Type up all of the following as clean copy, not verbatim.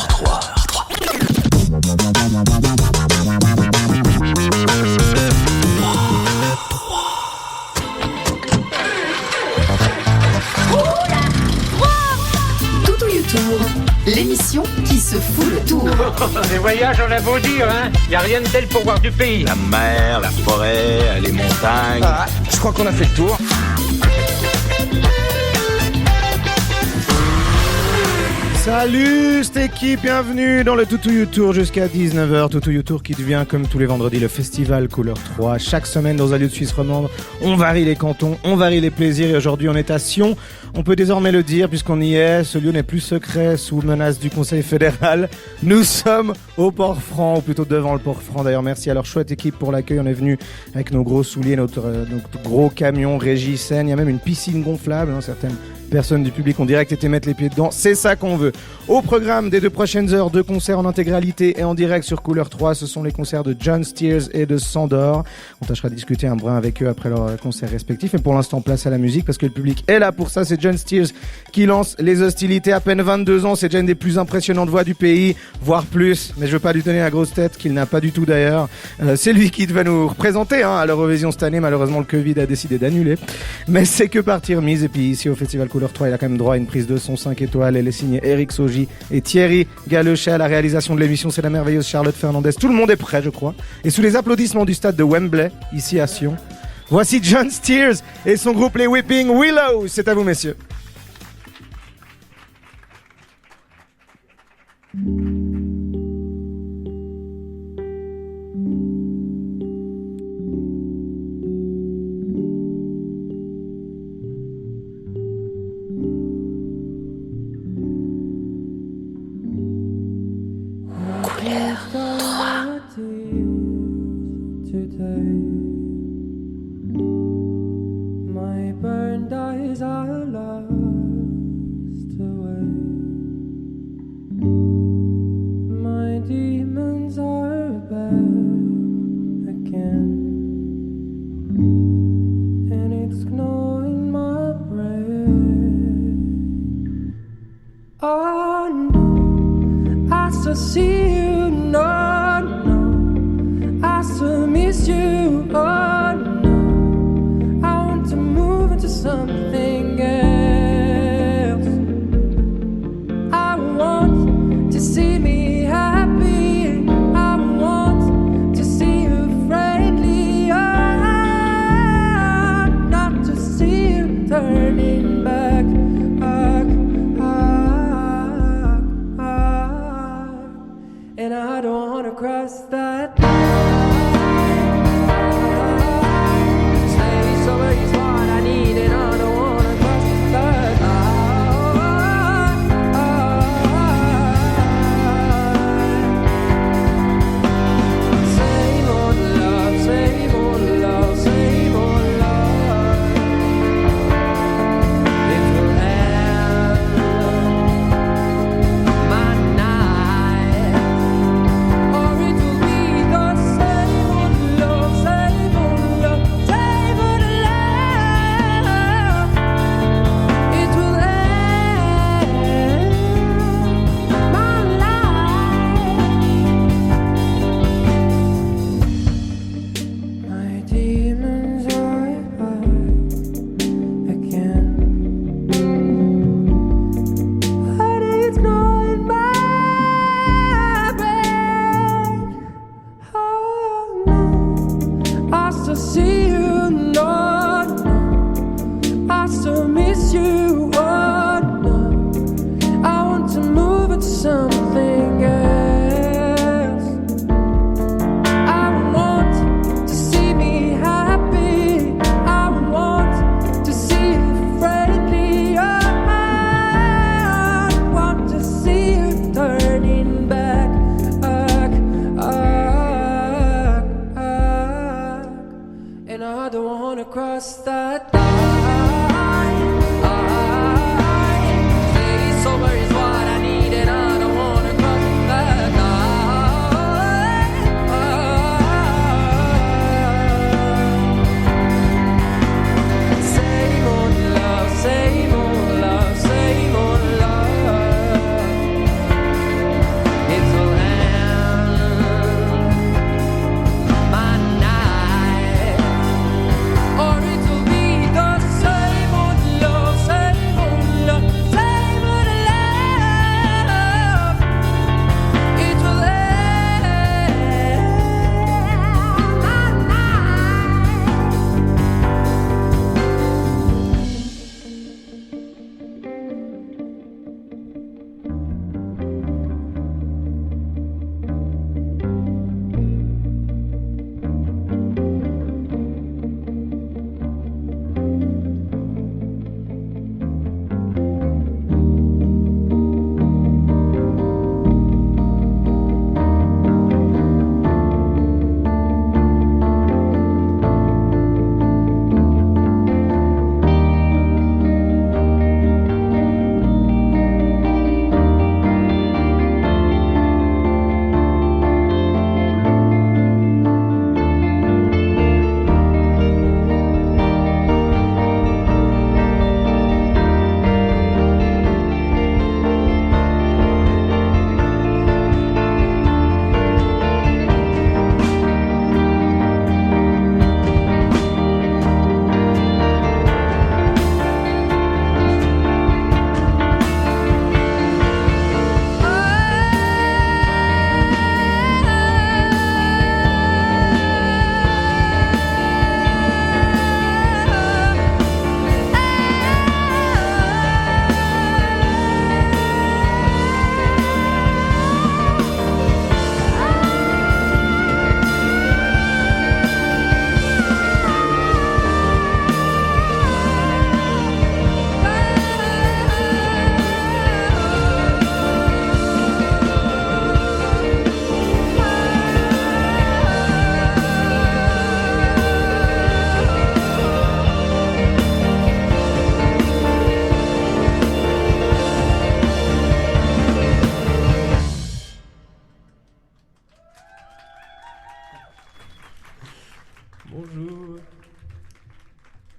3. L'émission qui se fout le tour. Les voyages, on a beau dire, hein. Y a rien de tel pour voir du pays. La mer, la forêt, les montagnes. Ah, je crois qu'on a fait le tour. Salut cette équipe, bienvenue dans le Toutou You Tour jusqu'à 19h. Toutou You Tour qui devient comme tous les vendredis le festival Couleur 3. Chaque semaine dans un lieu de Suisse romande, on varie les cantons, on varie les plaisirs et aujourd'hui on est à Sion. On peut désormais le dire puisqu'on y est, ce lieu n'est plus secret sous menace du Conseil fédéral. Nous sommes au Port-Franc, ou plutôt devant le Port-Franc. D'ailleurs merci à leur chouette équipe pour l'accueil. On est venu avec nos gros souliers, notre gros camion régie scène. Il y a même une piscine gonflable, hein, certaines personnes du public ont direct été mettre les pieds dedans. C'est ça qu'on veut. Au programme des 2 prochaines heures, 2 concerts en intégralité et en direct sur Couleur 3. Ce sont les concerts de John Steers et de Sandor. On tâchera de discuter un brin avec eux après leurs concerts respectifs. Et pour l'instant, place à la musique parce que le public est là pour ça. C'est John Steers qui lance les hostilités. À peine 22 ans, c'est déjà une des plus impressionnantes voix du pays, voire plus. Mais je veux pas lui donner la grosse tête, qu'il n'a pas du tout d'ailleurs. C'est lui qui devait nous représenter à l'Eurovision cette année. Malheureusement, le Covid a décidé d'annuler. Mais c'est que partie remise. Et puis ici, au Festival Couleur 3, il a quand même droit à une prise de son 5 étoiles. Elle est signée Eric Soji et Thierry Galechet. À la réalisation de l'émission, c'est la merveilleuse Charlotte Fernandez. Tout le monde est prêt, je crois. Et sous les applaudissements du stade de Wembley, ici à Sion, voici John Steers et son groupe les Weeping Willows. C'est à vous, messieurs. Or it will be the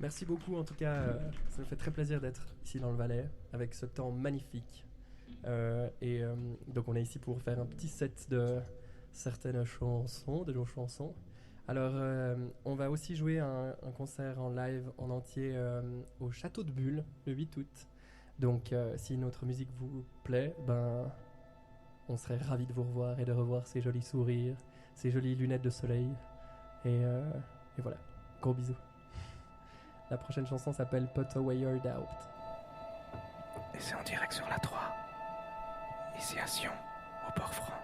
Merci beaucoup, en tout cas, ça me fait très plaisir d'être ici dans le Valais avec ce temps magnifique. Donc on est ici pour faire un petit set de certaines chansons, de nos chansons. Alors on va aussi jouer un concert en live en entier au Château de Bulle le 8 août. Donc si notre musique vous plaît, on serait ravis de vous revoir et de revoir ces jolis sourires, ces jolies lunettes de soleil. Et voilà, gros bisous. La prochaine chanson s'appelle Put Away Your Doubt. Et c'est en direct sur la 3. Ici à Sion, au Port-Franc.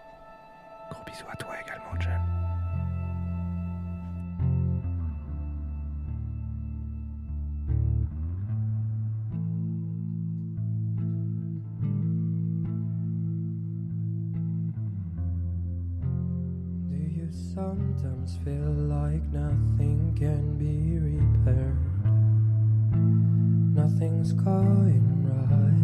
Gros bisous à toi également, John. Do you sometimes feel like nothing can be repaired? Nothing's going right.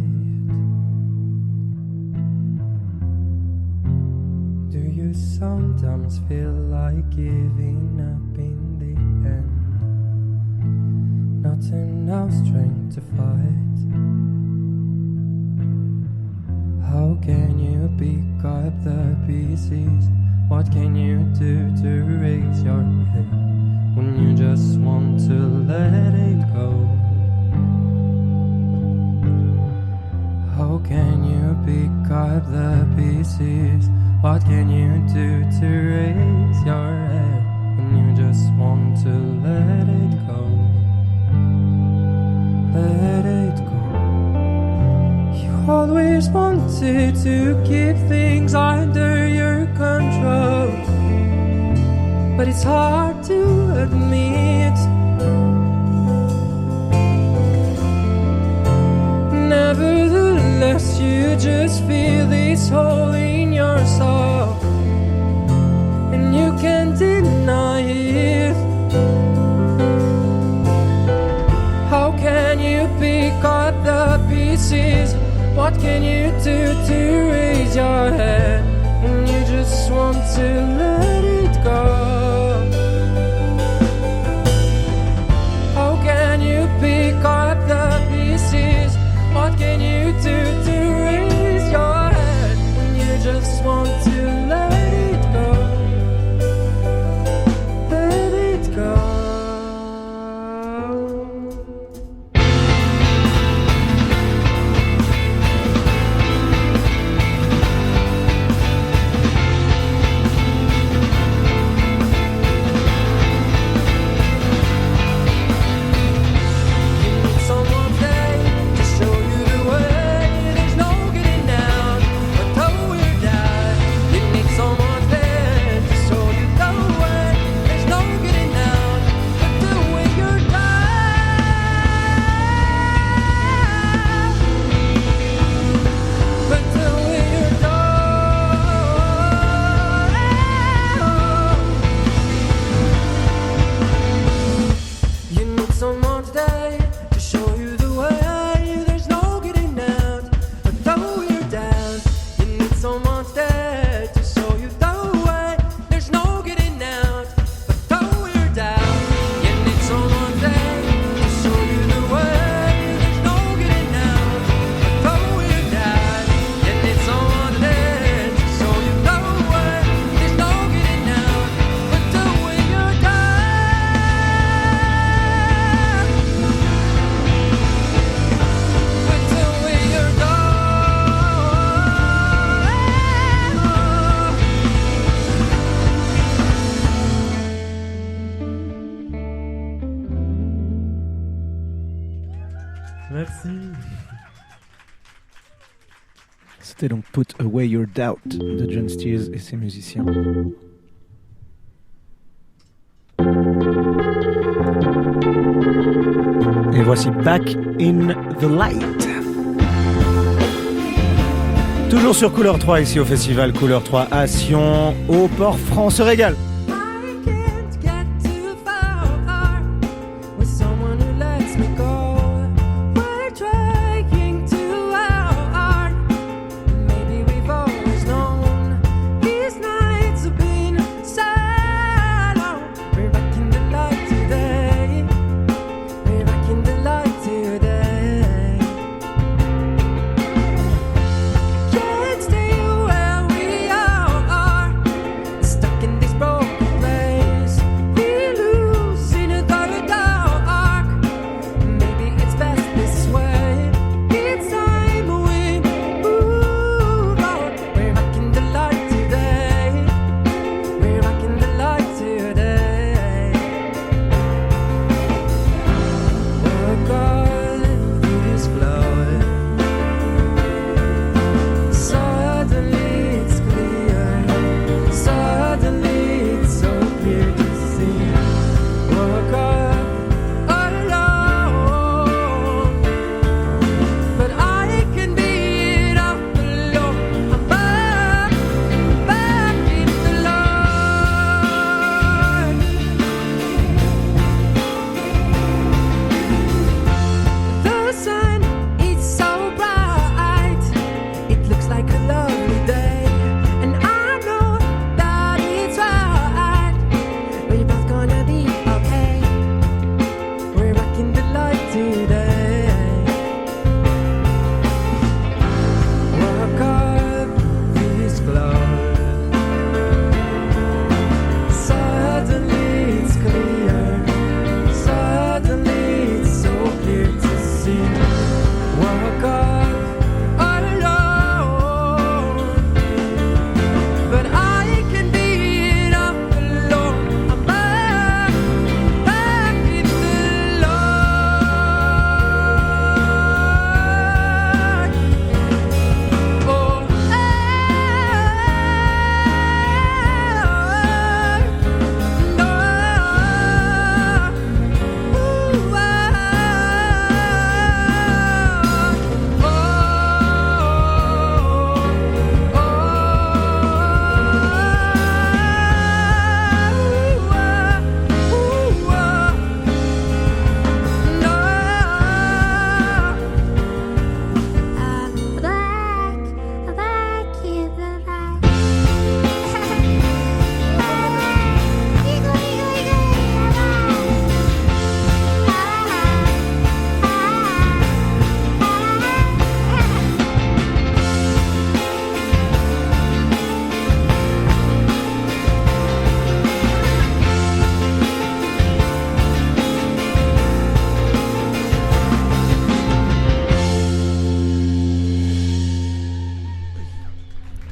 Do you sometimes feel like giving up in the end? Not enough strength to fight. How can you pick up the pieces? What can you do to raise your head when you just want to let it go? How can you pick up the pieces? What can you do to raise your head when you just want to let it go? Let it go. You always wanted to keep things under your control, but it's hard to admit. Nevertheless, you just feel this hole in your soul, and you can't deny it. How can you pick up the pieces? What can you do to raise your head when you just want to let it go? How can you pick up the pieces? What can you do to raise your head when you just want to let it go? Let it go. Merci. C'était donc Put Away Your Doubt de John Steers et ses musiciens. Et voici Back in the Light. Toujours sur Couleur 3 ici au festival Couleur 3 à Sion, au Port-Franc, se régale. We're back in the light today. We're back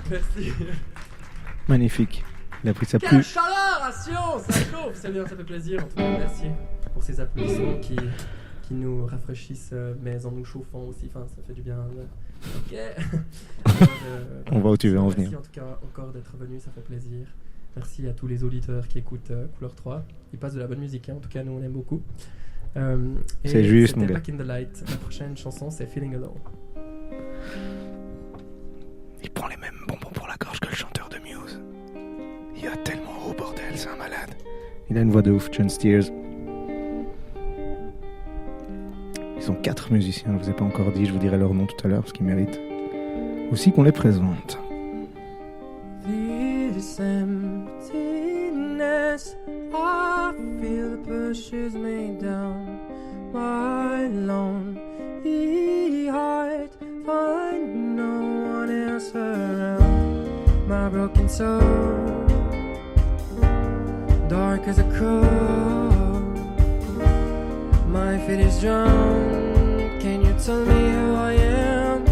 Merci. Magnifique. Il a pris sa Quelle plus... chaleur à Sion, ça chauffe, c'est bien, ça fait plaisir. En tout cas, merci pour ces applaudissements qui nous rafraîchissent, mais en nous chauffant aussi. Enfin, ça fait du bien. Ok. Alors, On voit où tu veux en merci venir. en tout cas encore d'être venu, ça fait plaisir. Merci à tous les auditeurs qui écoutent Couleur 3. Ils passent de la bonne musique, hein. En tout cas, nous on aime beaucoup. C'est juste, mon c'était gars. Back in the Light. La prochaine chanson, c'est Feeling Alone. Il prend les mêmes bonbons pour la gorge que le chanteur de Muse. Il a tellement haut, bordel, c'est un malade. Il a une voix de ouf, John Steers. Ils sont 4 musiciens, je vous ai pas encore dit, je vous dirai leur nom tout à l'heure parce qu'ils méritent aussi qu'on les présente. This emptiness I feel pushes me down my lonely heart. Find no one else around my broken soul, dark as a coal. My feet is drowned. Can you tell me who I am?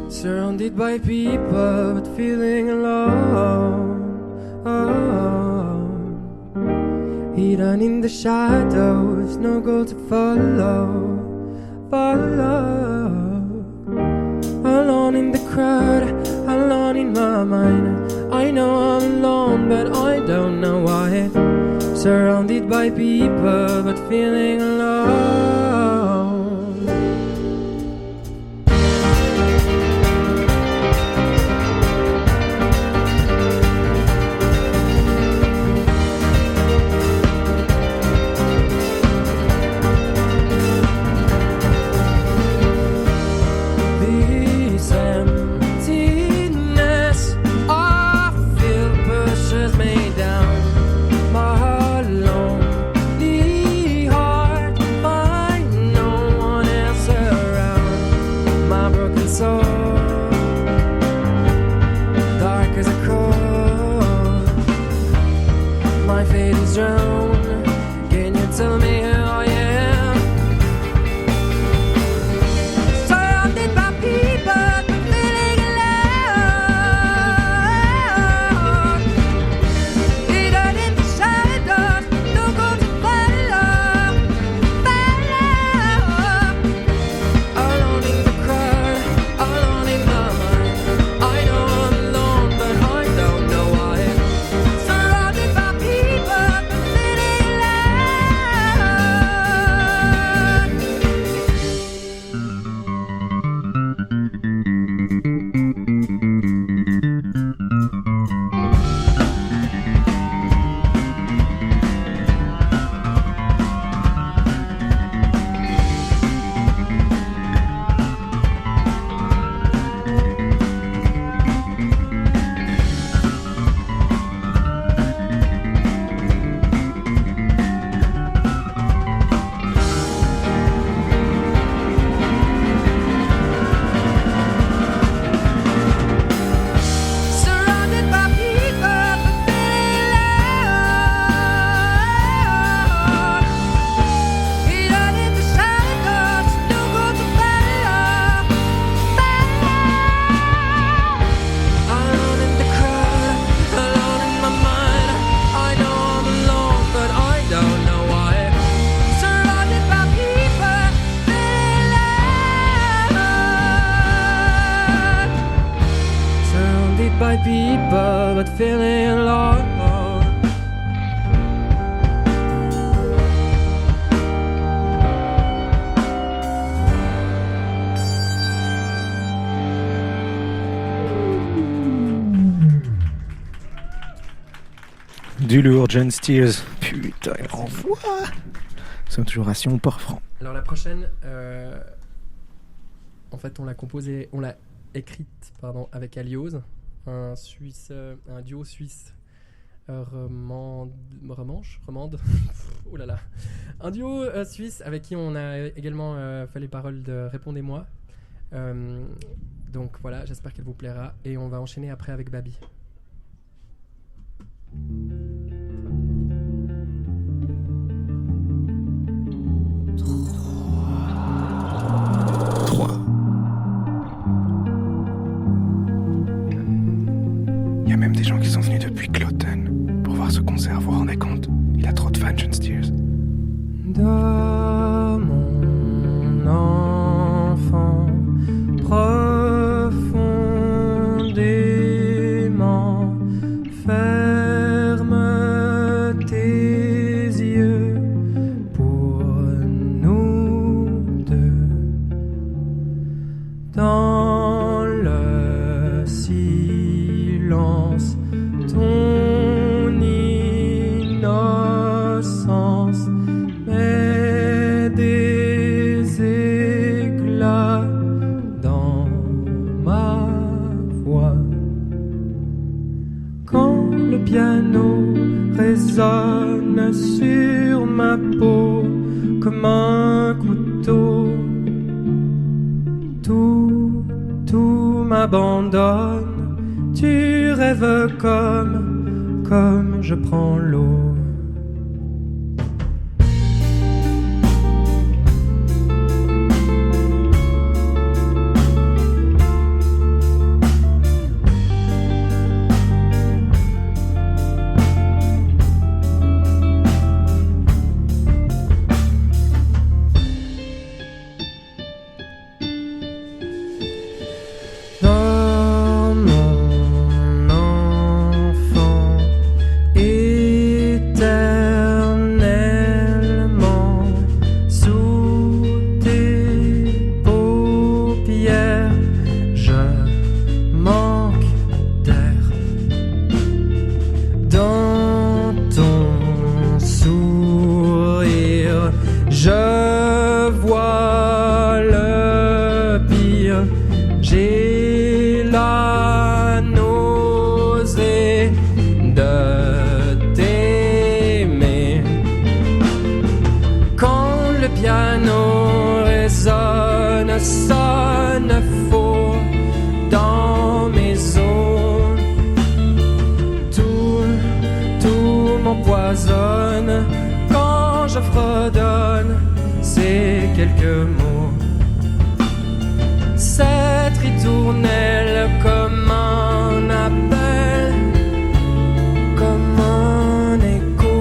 Surrounded by people, but feeling alone. Oh, hidden in the shadows, no goal to follow. Alone in the crowd, alone in my mind. I know I'm alone, but I don't know why. Surrounded by people, but feeling alone. by people but feeling alone. Du lourd, John Steers. Putain, il envoie. Nous sommes toujours à Sion, Port-Franc. Alors la prochaine, en fait, on l'a écrite, avec Alios, un duo suisse romande, oh là là, un duo suisse avec qui on a également fait les paroles de Répondez-moi. Donc voilà, j'espère qu'elle vous plaira et on va enchaîner après avec Babi. gens qui sont venus depuis que l'automne pour voir ce concert, vous vous rendez compte? Il a trop de fans, John Steers. Dors, mon enfant, profondément, ferme tes yeux pour nous deux. Dans le silence, ton innocence met des éclats dans ma voix. Quand le piano résonne sur ma peau comme un couteau, tout m'abandonne. Tu rêves comme je prends l'eau. Dans mon enfant, éternellement, sous tes paupières, je manque d'air. Dans ton sourire, je vois le pire. J'ai la nausée de t'aimer. Quand le piano résonne, sonne faux dans mes os. Tout m'empoisonne quand je fredonne ces quelques mots. Cette ritournelle comme un appel, comme un écho.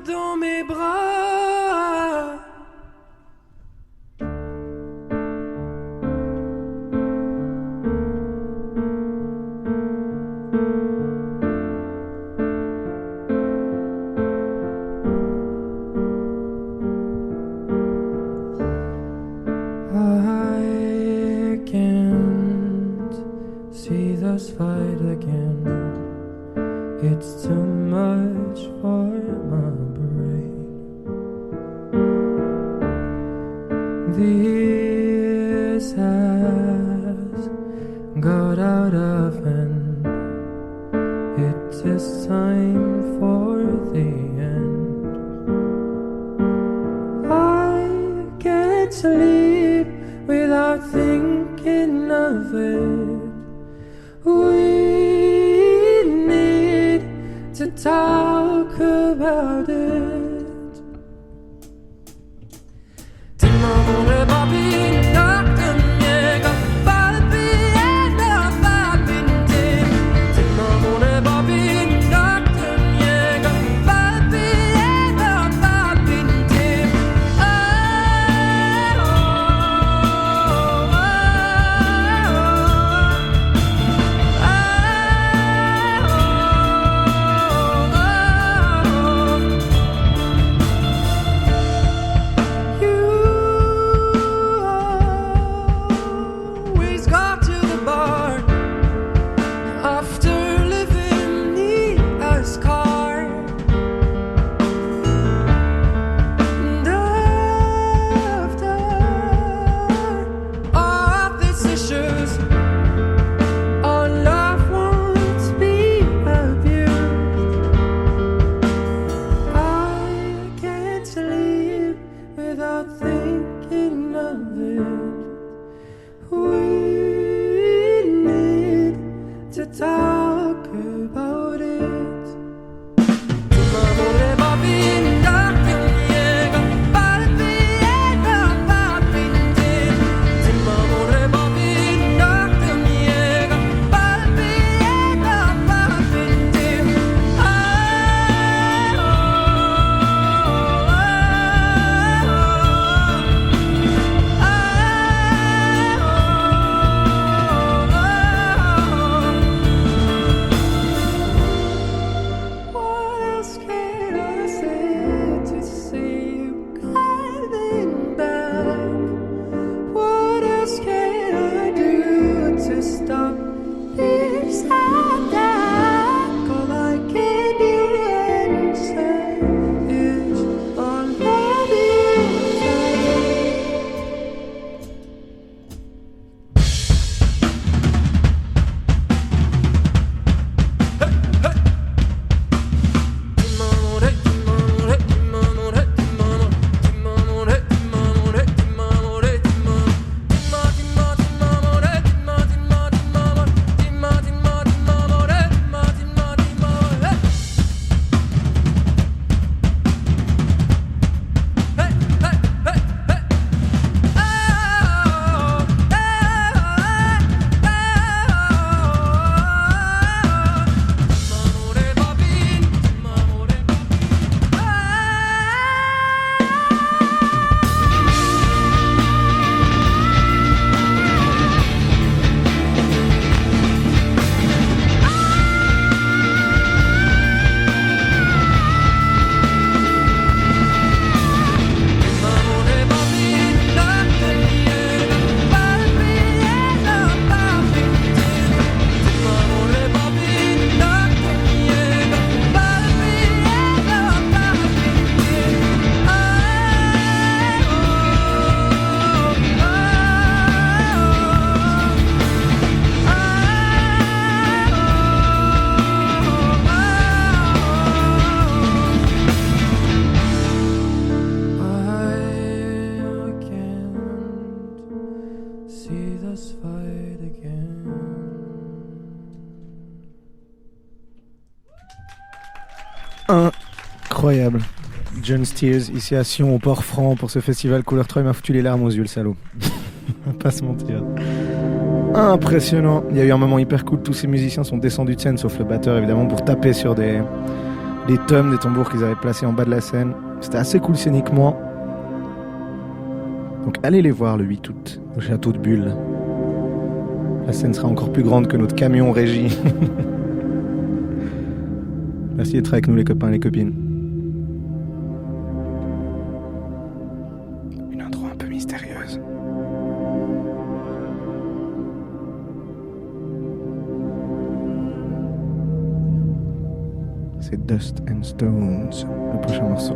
dans mes bras. see us fight again. It's too much for my brain. This has got out of hand. It is time for the end. I can't sleep without thinking of it. We need to talk about it. Incroyable. John Steers, ici à Sion, au Port-Franc, pour ce festival Couleur 3, il m'a foutu les larmes aux yeux, le salaud. On va pas se mentir. Impressionnant. Il y a eu un moment hyper cool, tous ces musiciens sont descendus de scène, sauf le batteur évidemment, pour taper sur des tomes, des tambours qu'ils avaient placés en bas de la scène. C'était assez cool scéniquement. Donc allez les voir le 8 août, au château de Bulle. La scène sera encore plus grande que notre camion régie. Merci d'être avec nous les copains et les copines. Une intro un peu mystérieuse. c'est Dust and Stones, le prochain morceau.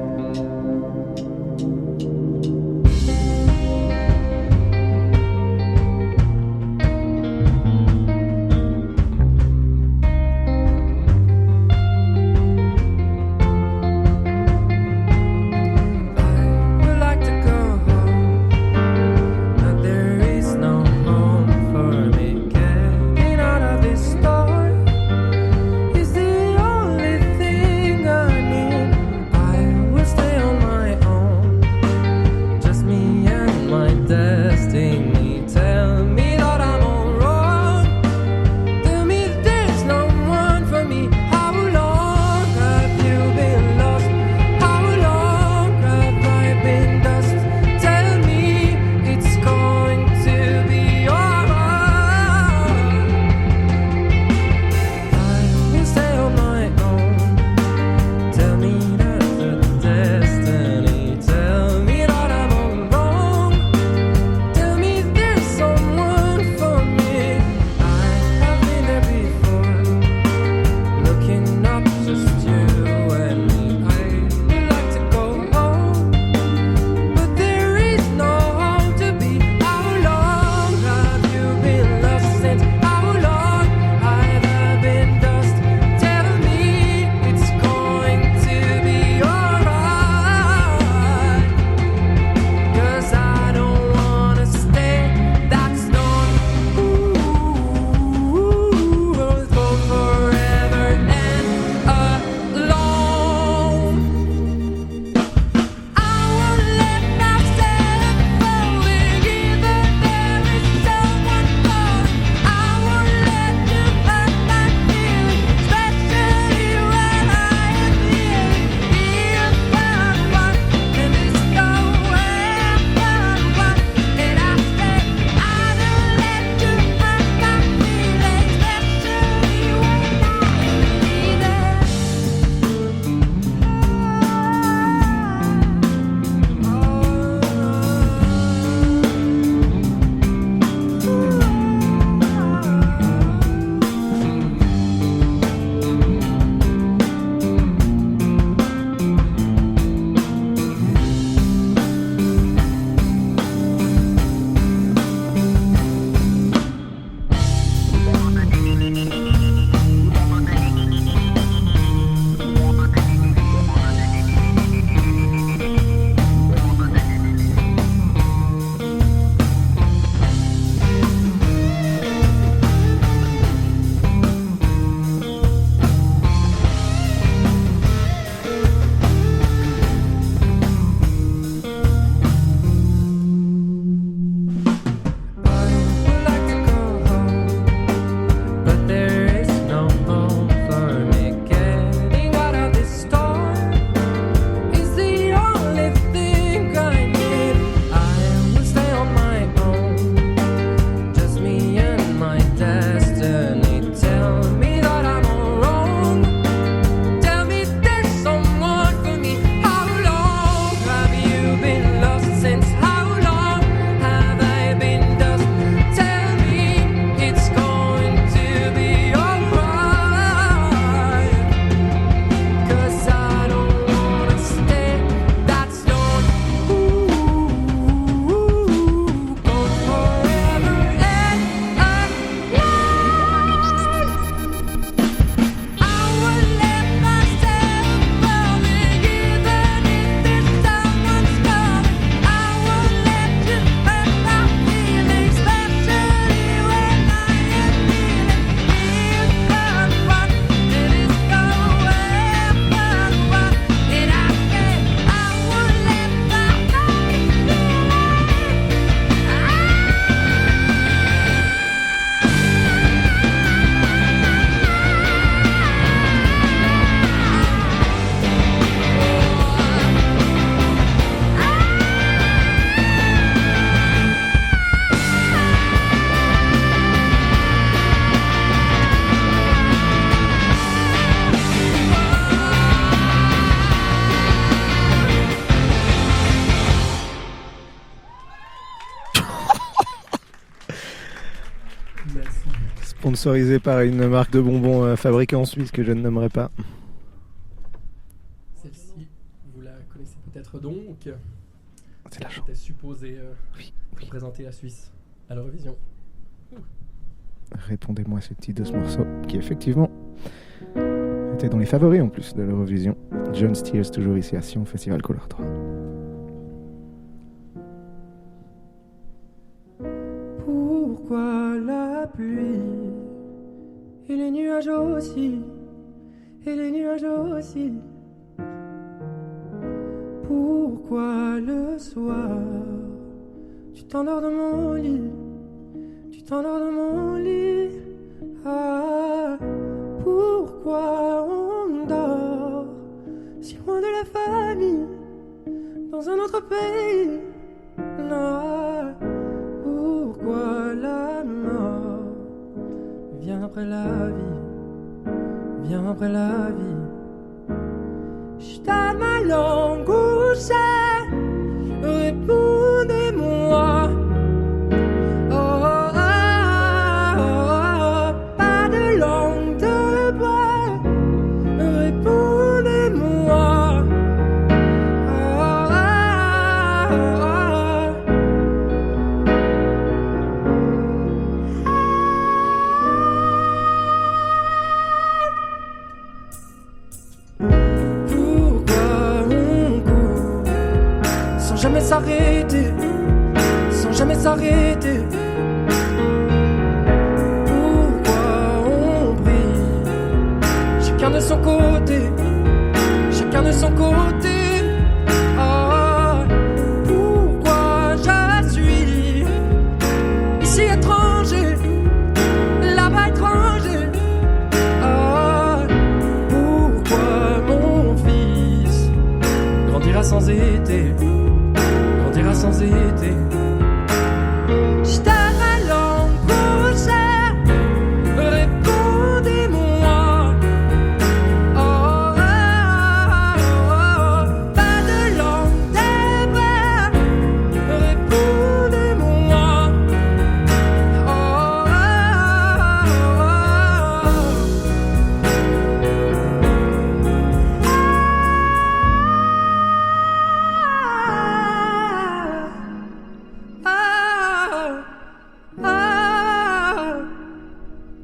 Sponsorisé par une marque de bonbons fabriquée en Suisse que je ne nommerai pas. Peut-être donc. C'est la chance. C'était supposé Oui. représenter la Suisse à l'Eurovision. Répondez-moi ce titre de ce morceau qui effectivement était dans les favoris en plus de l'Eurovision. John Steers, toujours ici à Sion, Festival Couleur 3. Pourquoi la pluie et les nuages aussi, et les nuages aussi? Pourquoi le soir tu t'endors dans mon lit, tu t'endors dans mon lit? Ah, pourquoi on dort si loin de la famille, dans un autre pays? Non, pourquoi la mort vient après la vie, vient après la vie? J't'aime ma langue où c'est, répondez-moi. Oh, oh, oh, oh, pas de langue de bois, répondez-moi. Oh, pourquoi on court sans jamais s'arrêter, sans jamais s'arrêter? Pourquoi on brille, chacun de son côté, chacun de son côté? Ah, pourquoi je suis ici étranger, là-bas étranger? Ah, pourquoi mon fils grandira sans été, grandira sans été? J't'aime ma langue bouchée, répondez-moi. Oh, oh, oh, oh, pas de langue des bras, répondez-moi. Oh,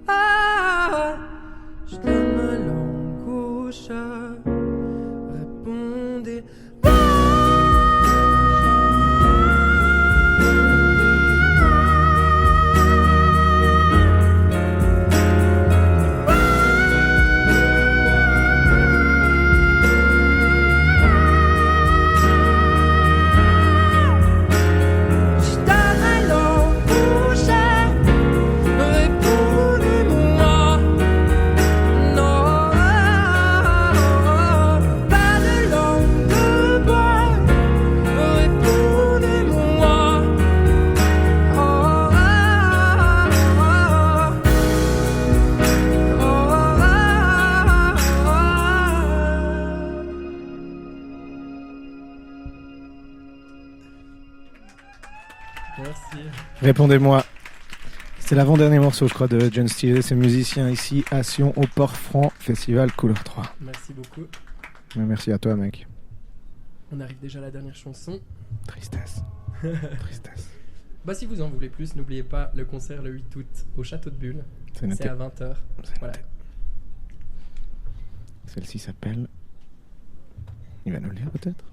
oh, je t'aime ma langue au chat, répondez. Je t'aime ma langue au chat, répondez-moi. Non, pas de langue de bois, répondez-moi. Oh, Merci. Répondez-moi. C'est l'avant-dernier morceau, je crois, de John Steers, ce musicien ici à Sion, au Port-Franc, Festival Couleur 3. Merci beaucoup. Mais merci à toi, mec. On arrive déjà à la dernière chanson. Tristesse. Tristesse. Bah si vous en voulez plus, n'oubliez pas le concert le 8 août au Château de Bulle. C'est noté. C'est à 20h. C'est Voilà. noté. Celle-ci s'appelle... Il va nous le dire peut-être.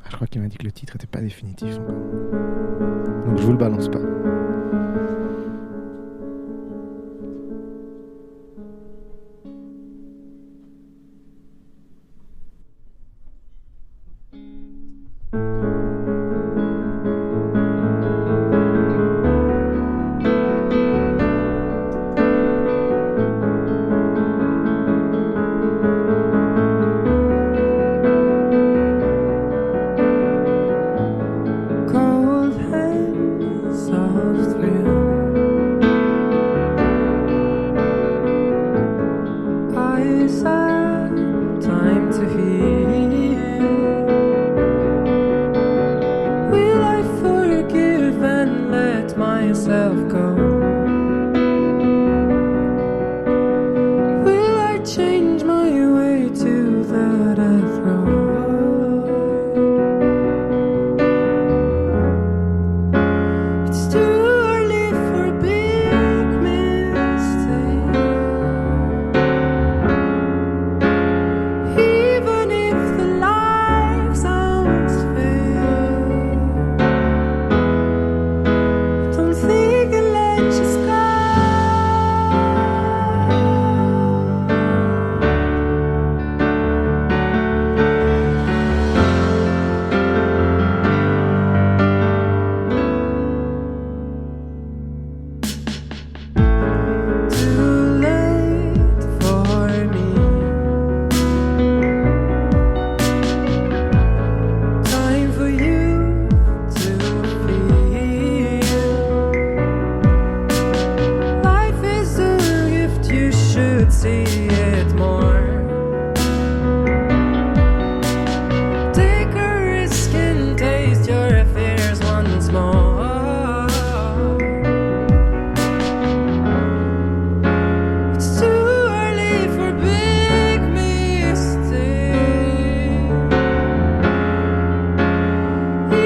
Ah, je crois qu'il m'a dit que le titre n'était pas définitif encore. Donc je vous le balance pas. Cold hands of see it more. Take a risk and taste your fears once more. It's too early for big mistakes.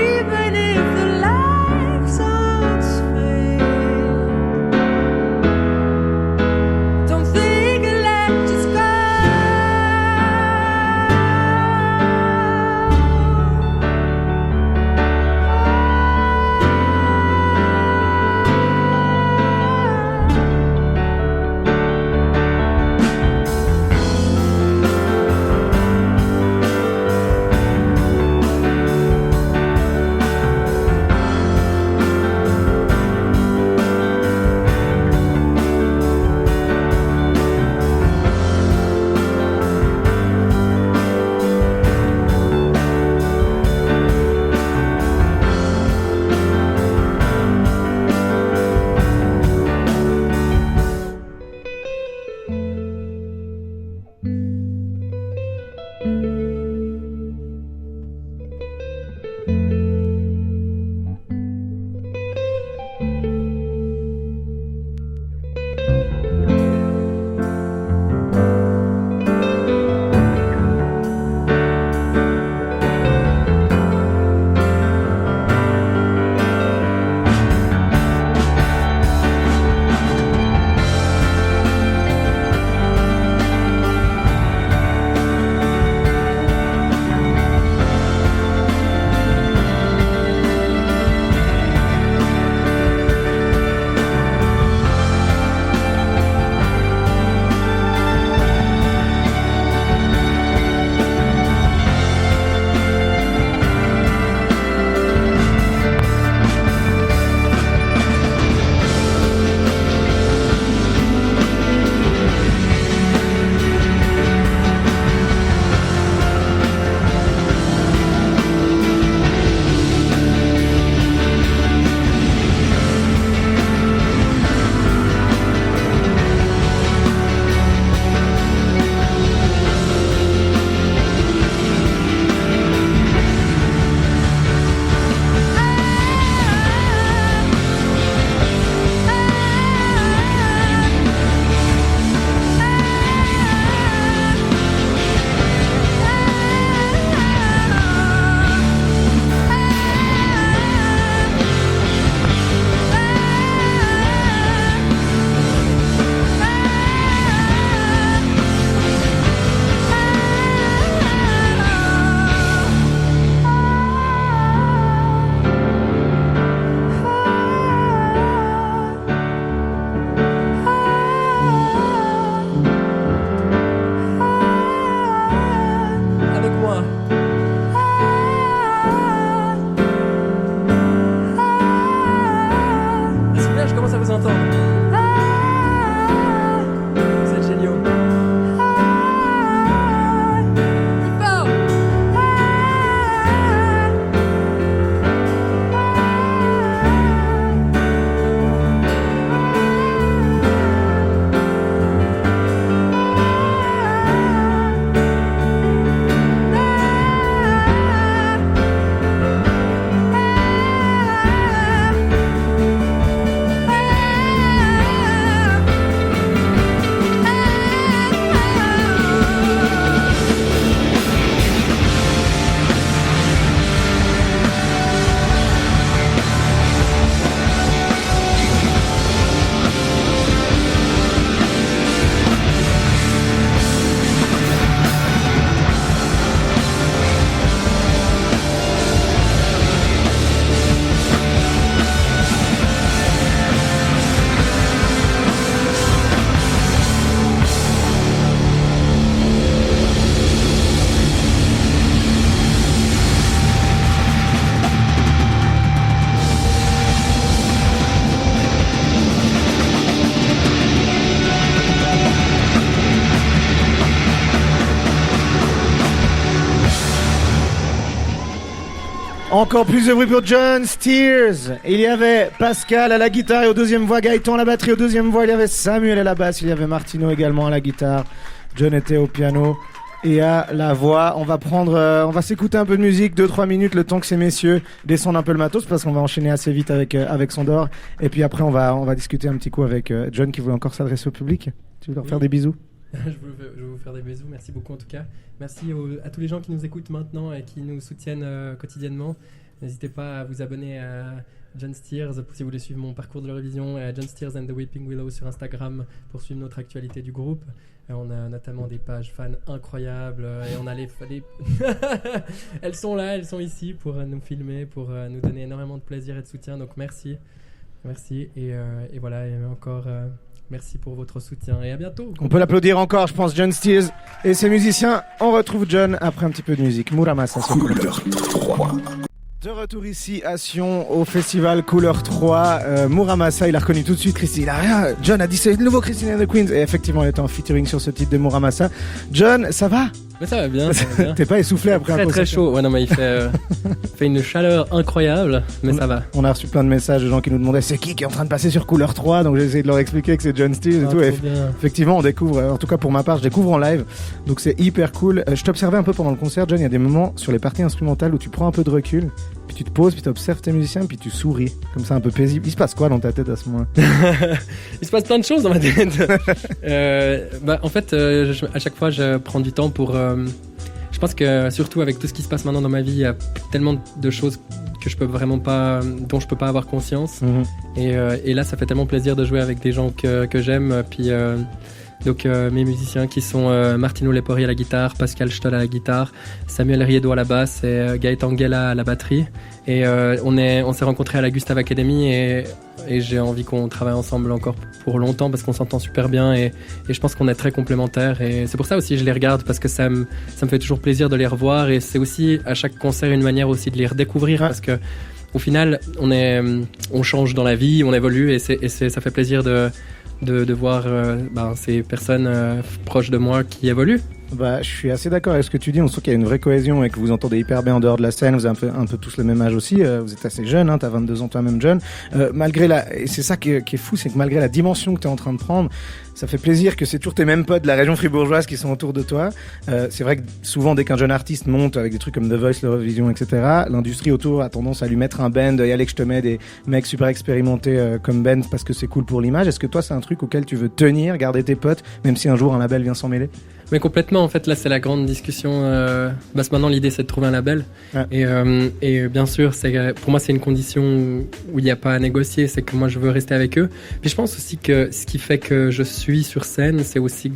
Even if the lights outside, don't think less. Encore plus de bruit pour John Steers. Il y avait Pascal à la guitare et aux deuxième voix, Gaëtan à la batterie, aux deuxième voix il y avait Samuel à la basse, il y avait Martino également à la guitare, John était au piano et à la voix. On va s'écouter un peu de musique, 2-3 minutes, le temps que ces messieurs descendent un peu le matos parce qu'on va enchaîner assez vite avec Sandor. Et puis après on va discuter un petit coup avec John qui voulait encore s'adresser au public. Tu veux leur faire des bisous? Je veux vous faire des bisous, merci beaucoup en tout cas. Merci à tous les gens qui nous écoutent maintenant et qui nous soutiennent quotidiennement. N'hésitez pas à vous abonner à John Steers si vous voulez suivre mon parcours de l'Eurovision et à John Steers and the Weeping Willow sur Instagram pour suivre notre actualité du groupe. On a notamment des pages fans incroyables et on a les... Elles sont là, elles sont ici pour nous filmer, pour nous donner énormément de plaisir et de soutien. Donc merci et voilà, et encore... Merci pour votre soutien et à bientôt. On peut l'applaudir encore, je pense, John Steers et ses musiciens. On retrouve John après un petit peu de musique. Muramasa sur Couleur 3. De retour ici à Sion au festival Couleur 3. Muramasa, il a reconnu tout de suite Christine. John a dit c'est le nouveau Christine and the Queens. Et effectivement, il était en featuring sur ce titre de Muramasa. John, ça va? Mais ça va bien. T'es pas essoufflé après un concert? Très chaud. Ouais, non, mais il fait une chaleur incroyable, mais ça va. On a reçu plein de messages de gens qui nous demandaient c'est qui est en train de passer sur Couleur 3. Donc j'ai essayé de leur expliquer que c'est John Steers et tout. Et effectivement, on découvre, en tout cas pour ma part, je découvre en live. Donc c'est hyper cool. Je t'observais un peu pendant le concert, John. Il y a des moments sur les parties instrumentales où tu prends un peu de recul. Puis tu te poses, puis tu observes tes musiciens, puis tu souris, comme ça un peu paisible. Il se passe quoi dans ta tête à ce moment-là? Il se passe plein de choses dans ma tête. En fait, à chaque fois, je prends du temps pour... je pense que surtout avec tout ce qui se passe maintenant dans ma vie, il y a tellement de choses que je peux vraiment pas, dont je peux pas avoir conscience. Et là, ça fait tellement plaisir de jouer avec des gens que j'aime. Puis donc mes musiciens qui sont Martino Lepori à la guitare, Pascal Stoll à la guitare, Samuel Riedo à la basse et Gaëtan Guella à la batterie. Et on s'est rencontrés à la Gustave Academy et j'ai envie qu'on travaille ensemble encore pour longtemps parce qu'on s'entend super bien et je pense qu'on est très complémentaires et c'est pour ça aussi je les regarde parce que ça me fait toujours plaisir de les revoir et c'est aussi à chaque concert une manière aussi de les redécouvrir parce que au final on change dans la vie, on évolue et ça fait plaisir de voir ces personnes proches de moi qui évoluent. Je suis assez d'accord avec ce que tu dis. On sent qu'il y a une vraie cohésion et que vous entendez hyper bien en dehors de la scène. Vous avez un peu tous le même âge aussi. Vous êtes assez jeune, t'as 22 ans toi-même, John. Et c'est ça qui est fou, c'est que malgré la dimension que t'es en train de prendre, ça fait plaisir que c'est toujours tes mêmes potes de la région fribourgeoise qui sont autour de toi. C'est vrai que souvent, dès qu'un jeune artiste monte avec des trucs comme The Voice, l'Eurovision, etc., l'industrie autour a tendance à lui mettre un band. Et allez que je te mets des mecs super expérimentés comme band parce que c'est cool pour l'image. Est-ce que toi, c'est un truc auquel tu veux tenir, garder tes potes, même si un jour un label vient s'en mêler? Mais complètement, en fait, là, c'est la grande discussion. Maintenant, l'idée, c'est de trouver un label. Ouais. Et bien sûr, pour moi, c'est une condition où il n'y a pas à négocier. C'est que moi, je veux rester avec eux. Puis je pense aussi que ce qui fait que je suis sur scène, c'est aussi,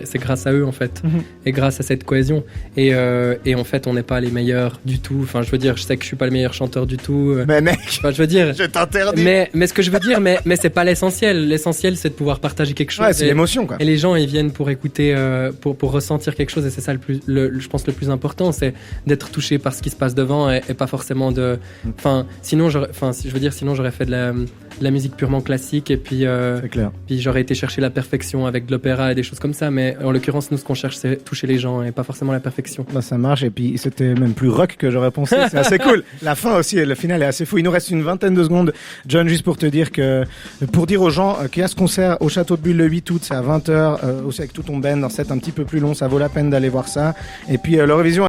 c'est grâce à eux, en fait. Et grâce à cette cohésion. Et en fait, on n'est pas les meilleurs du tout. Enfin, je veux dire, je sais que je suis pas le meilleur chanteur du tout. Mais mec, je veux dire, je t'interdis. Mais ce que je veux dire, mais c'est pas l'essentiel. L'essentiel, c'est de pouvoir partager quelque chose. Ouais, c'est l'émotion, quoi. Et les gens, ils viennent pour écouter. Pour ressentir quelque chose et c'est ça je pense le plus important, c'est d'être touché par ce qui se passe devant et pas forcément sinon j'aurais fait de la musique purement classique et puis j'aurais été chercher la perfection avec de l'opéra et des choses comme ça, mais en l'occurrence nous ce qu'on cherche c'est toucher les gens et pas forcément la perfection. Ça marche et puis c'était même plus rock que j'aurais pensé, c'est assez cool. La fin aussi, le final est assez fou. Il nous reste une vingtaine de secondes, John, juste pour dire aux gens qu'il y a ce concert au Château de Bulle le 8 août, c'est à 20h aussi avec tout ton band, un set un petit peu plus long, ça vaut la peine d'aller voir ça. Et puis l'Eurovision